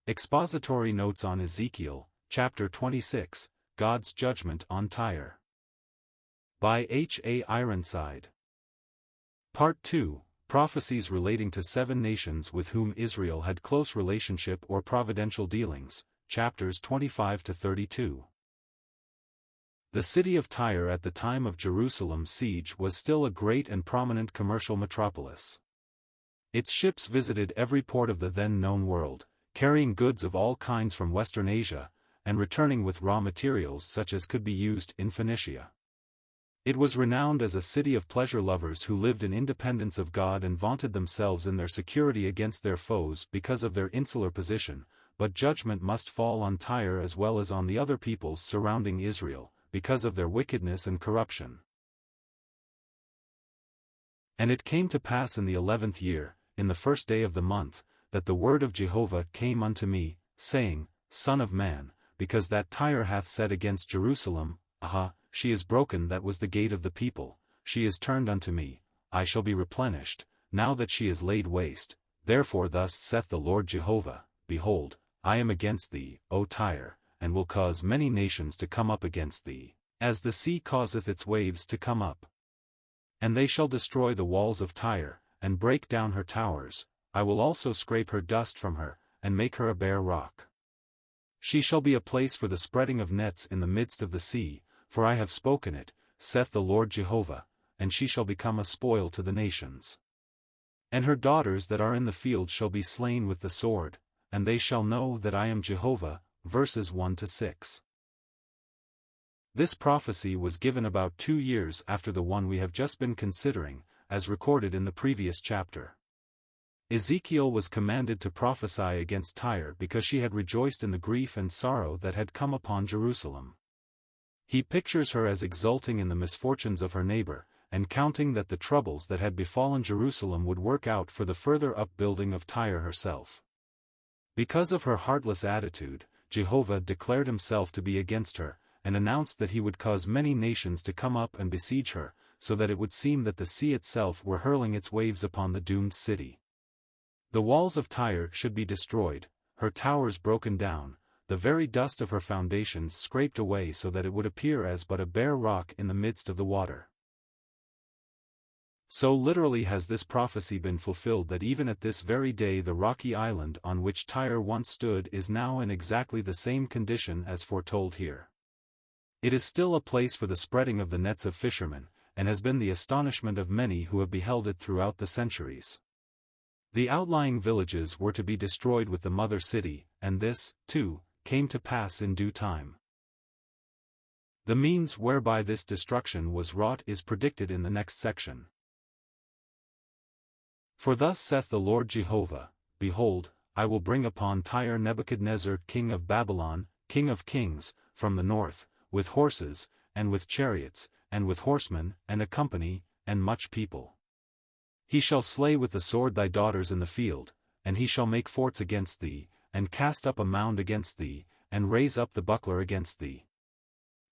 Expository notes on Ezekiel, chapter 26, God's judgment on Tyre. By H A Ironside. Part 2, Prophecies relating to 7 nations with whom Israel had close relationship or providential dealings, chapters 25 to 32. The city of Tyre at the time of Jerusalem's siege was still a great and prominent commercial metropolis. Its ships visited every port of the then known world, carrying goods of all kinds from Western Asia, and returning with raw materials such as could be used in Phoenicia. It was renowned as a city of pleasure lovers who lived in independence of God and vaunted themselves in their security against their foes because of their insular position, but judgment must fall on Tyre as well as on the other peoples surrounding Israel, because of their wickedness and corruption. And it came to pass in the 11th year, in the first day of the month, that the word of Jehovah came unto me, saying, Son of man, because that Tyre hath said against Jerusalem, Aha, she is broken that was the gate of the people, she is turned unto me, I shall be replenished, now that she is laid waste, therefore thus saith the Lord Jehovah, Behold, I am against thee, O Tyre, and will cause many nations to come up against thee, as the sea causeth its waves to come up. And they shall destroy the walls of Tyre, and break down her towers, I will also scrape her dust from her, and make her a bare rock. She shall be a place for the spreading of nets in the midst of the sea, for I have spoken it, saith the Lord Jehovah, and she shall become a spoil to the nations. And her daughters that are in the field shall be slain with the sword, and they shall know that I am Jehovah. Verses 1 to 6. This prophecy was given about 2 years after the one we have just been considering, as recorded in the previous chapter. Ezekiel was commanded to prophesy against Tyre because she had rejoiced in the grief and sorrow that had come upon Jerusalem. He pictures her as exulting in the misfortunes of her neighbor, and counting that the troubles that had befallen Jerusalem would work out for the further upbuilding of Tyre herself. Because of her heartless attitude, Jehovah declared himself to be against her, and announced that he would cause many nations to come up and besiege her, so that it would seem that the sea itself were hurling its waves upon the doomed city. The walls of Tyre should be destroyed, her towers broken down, the very dust of her foundations scraped away so that it would appear as but a bare rock in the midst of the water. So literally has this prophecy been fulfilled that even at this very day the rocky island on which Tyre once stood is now in exactly the same condition as foretold here. It is still a place for the spreading of the nets of fishermen, and has been the astonishment of many who have beheld it throughout the centuries. The outlying villages were to be destroyed with the mother city, and this, too, came to pass in due time. The means whereby this destruction was wrought is predicted in the next section. For thus saith the Lord Jehovah, Behold, I will bring upon Tyre Nebuchadnezzar king of Babylon, king of kings, from the north, with horses, and with chariots, and with horsemen, and a company, and much people. He shall slay with the sword thy daughters in the field, and he shall make forts against thee, and cast up a mound against thee, and raise up the buckler against thee.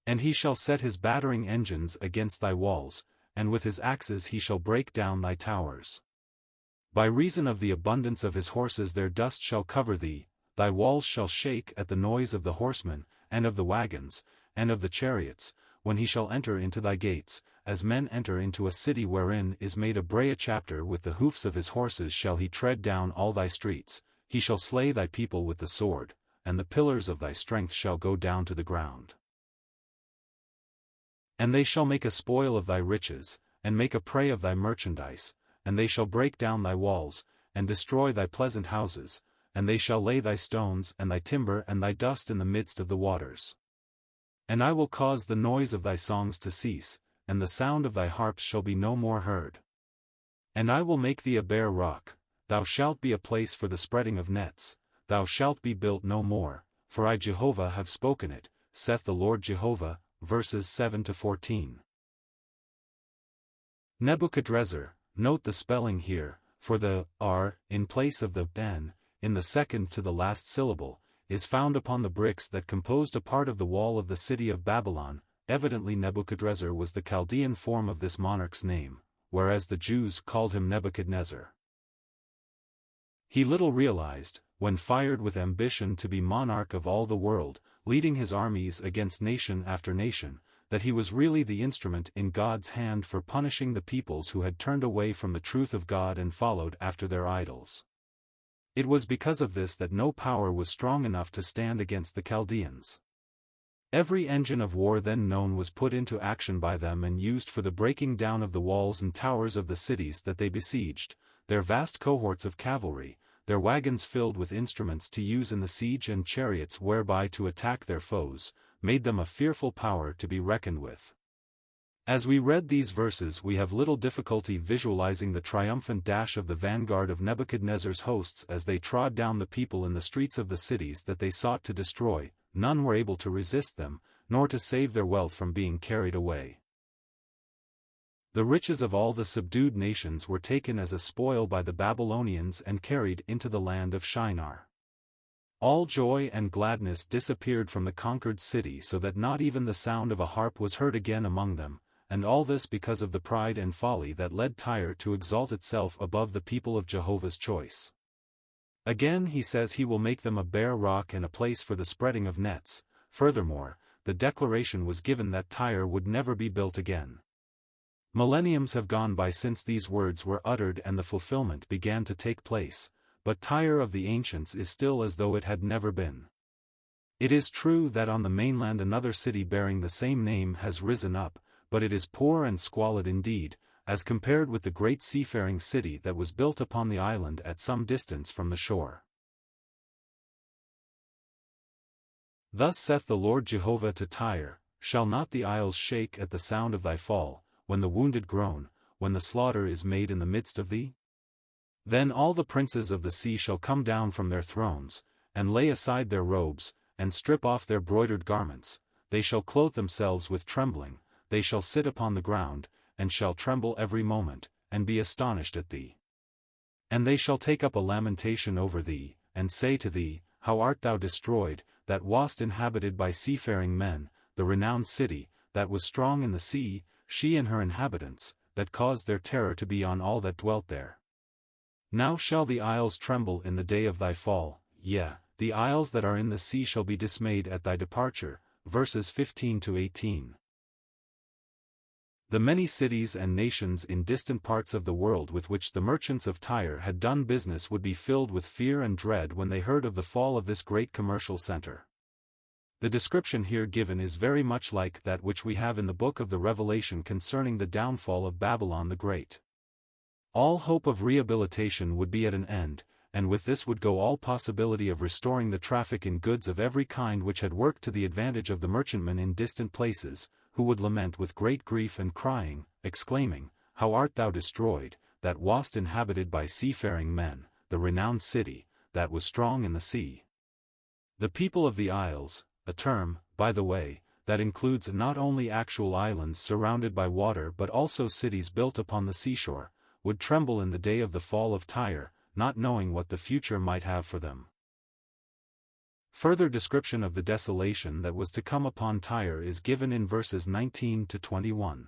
And he shall set his battering engines against thy walls, and with his axes he shall break down thy towers. By reason of the abundance of his horses their dust shall cover thee, thy walls shall shake at the noise of the horsemen, and of the wagons, and of the chariots, when he shall enter into thy gates, as men enter into a city wherein is made a brae chapter with the hoofs of his horses shall he tread down all thy streets, he shall slay thy people with the sword, and the pillars of thy strength shall go down to the ground. And they shall make a spoil of thy riches, and make a prey of thy merchandise, and they shall break down thy walls, and destroy thy pleasant houses, and they shall lay thy stones and thy timber and thy dust in the midst of the waters. And I will cause the noise of thy songs to cease, and the sound of thy harps shall be no more heard. And I will make thee a bare rock, thou shalt be a place for the spreading of nets, thou shalt be built no more, for I Jehovah have spoken it, saith the Lord Jehovah. Verses 7 to 14. Nebuchadrezzar, note the spelling here, for the r, in place of the n, in the second to the last syllable, is found upon the bricks that composed a part of the wall of the city of Babylon. Evidently Nebuchadrezzar was the Chaldean form of this monarch's name, whereas the Jews called him Nebuchadnezzar. He little realized, when fired with ambition to be monarch of all the world, leading his armies against nation after nation, that he was really the instrument in God's hand for punishing the peoples who had turned away from the truth of God and followed after their idols. It was because of this that no power was strong enough to stand against the Chaldeans. Every engine of war then known was put into action by them and used for the breaking down of the walls and towers of the cities that they besieged, their vast cohorts of cavalry, their wagons filled with instruments to use in the siege and chariots whereby to attack their foes, made them a fearful power to be reckoned with. As we read these verses, we have little difficulty visualizing the triumphant dash of the vanguard of Nebuchadnezzar's hosts as they trod down the people in the streets of the cities that they sought to destroy. None were able to resist them, nor to save their wealth from being carried away. The riches of all the subdued nations were taken as a spoil by the Babylonians and carried into the land of Shinar. All joy and gladness disappeared from the conquered city so that not even the sound of a harp was heard again among them, and all this because of the pride and folly that led Tyre to exalt itself above the people of Jehovah's choice. Again he says he will make them a bare rock and a place for the spreading of nets. Furthermore, the declaration was given that Tyre would never be built again. Millenniums have gone by since these words were uttered and the fulfillment began to take place, but Tyre of the ancients is still as though it had never been. It is true that on the mainland another city bearing the same name has risen up, but it is poor and squalid indeed, as compared with the great seafaring city that was built upon the island at some distance from the shore. Thus saith the Lord Jehovah to Tyre, shall not the isles shake at the sound of thy fall, when the wounded groan, when the slaughter is made in the midst of thee? Then all the princes of the sea shall come down from their thrones, and lay aside their robes, and strip off their broidered garments, they shall clothe themselves with trembling, they shall sit upon the ground, and shall tremble every moment, and be astonished at thee. And they shall take up a lamentation over thee, and say to thee, how art thou destroyed, that wast inhabited by seafaring men, the renowned city, that was strong in the sea, she and her inhabitants, that caused their terror to be on all that dwelt there. Now shall the isles tremble in the day of thy fall, yea, the isles that are in the sea shall be dismayed at thy departure. Verses 15-18. The many cities and nations in distant parts of the world with which the merchants of Tyre had done business would be filled with fear and dread when they heard of the fall of this great commercial center. The description here given is very much like that which we have in the book of the Revelation concerning the downfall of Babylon the Great. All hope of rehabilitation would be at an end, and with this would go all possibility of restoring the traffic in goods of every kind which had worked to the advantage of the merchantmen in distant places, who would lament with great grief and crying, exclaiming, how art thou destroyed, that wast inhabited by seafaring men, the renowned city, that was strong in the sea. The people of the isles, a term, by the way, that includes not only actual islands surrounded by water but also cities built upon the seashore, would tremble in the day of the fall of Tyre, not knowing what the future might have for them. Further description of the desolation that was to come upon Tyre is given in verses 19-21.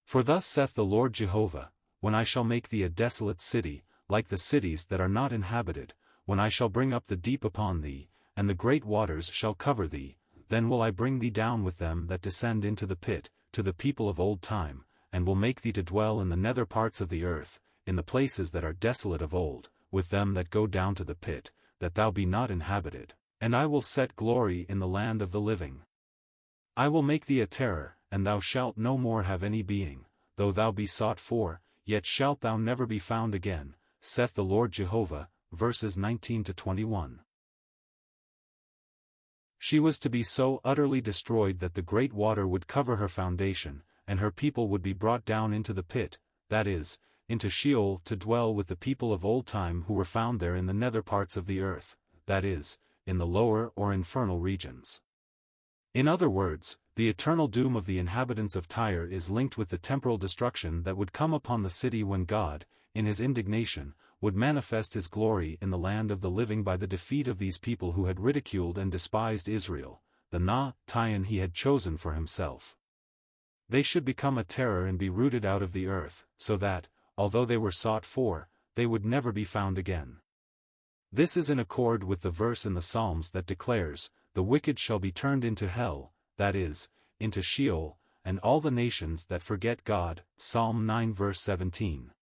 For thus saith the Lord Jehovah, when I shall make thee a desolate city, like the cities that are not inhabited, when I shall bring up the deep upon thee, and the great waters shall cover thee, then will I bring thee down with them that descend into the pit, to the people of old time, and will make thee to dwell in the nether parts of the earth, in the places that are desolate of old, with them that go down to the pit, that thou be not inhabited, and I will set glory in the land of the living. I will make thee a terror, and thou shalt no more have any being, though thou be sought for, yet shalt thou never be found again, saith the Lord Jehovah. Verses 19-21. She was to be so utterly destroyed that the great water would cover her foundation, and her people would be brought down into the pit, that is, into Sheol, to dwell with the people of old time who were found there in the nether parts of the earth, that is, in the lower or infernal regions. In other words, the eternal doom of the inhabitants of Tyre is linked with the temporal destruction that would come upon the city when God, in his indignation, would manifest his glory in the land of the living by the defeat of these people who had ridiculed and despised Israel, the Neptune he had chosen for himself. They should become a terror and be rooted out of the earth, so that, although they were sought for, they would never be found again. This is in accord with the verse in the Psalms that declares, "The wicked shall be turned into hell," that is, into Sheol, and all the nations that forget God, Psalm 9 verse 17.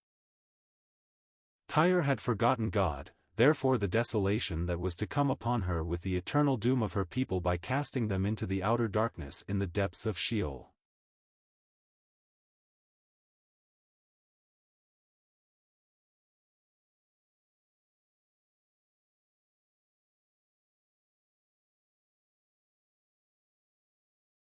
Tyre had forgotten God, therefore the desolation that was to come upon her with the eternal doom of her people by casting them into the outer darkness in the depths of Sheol.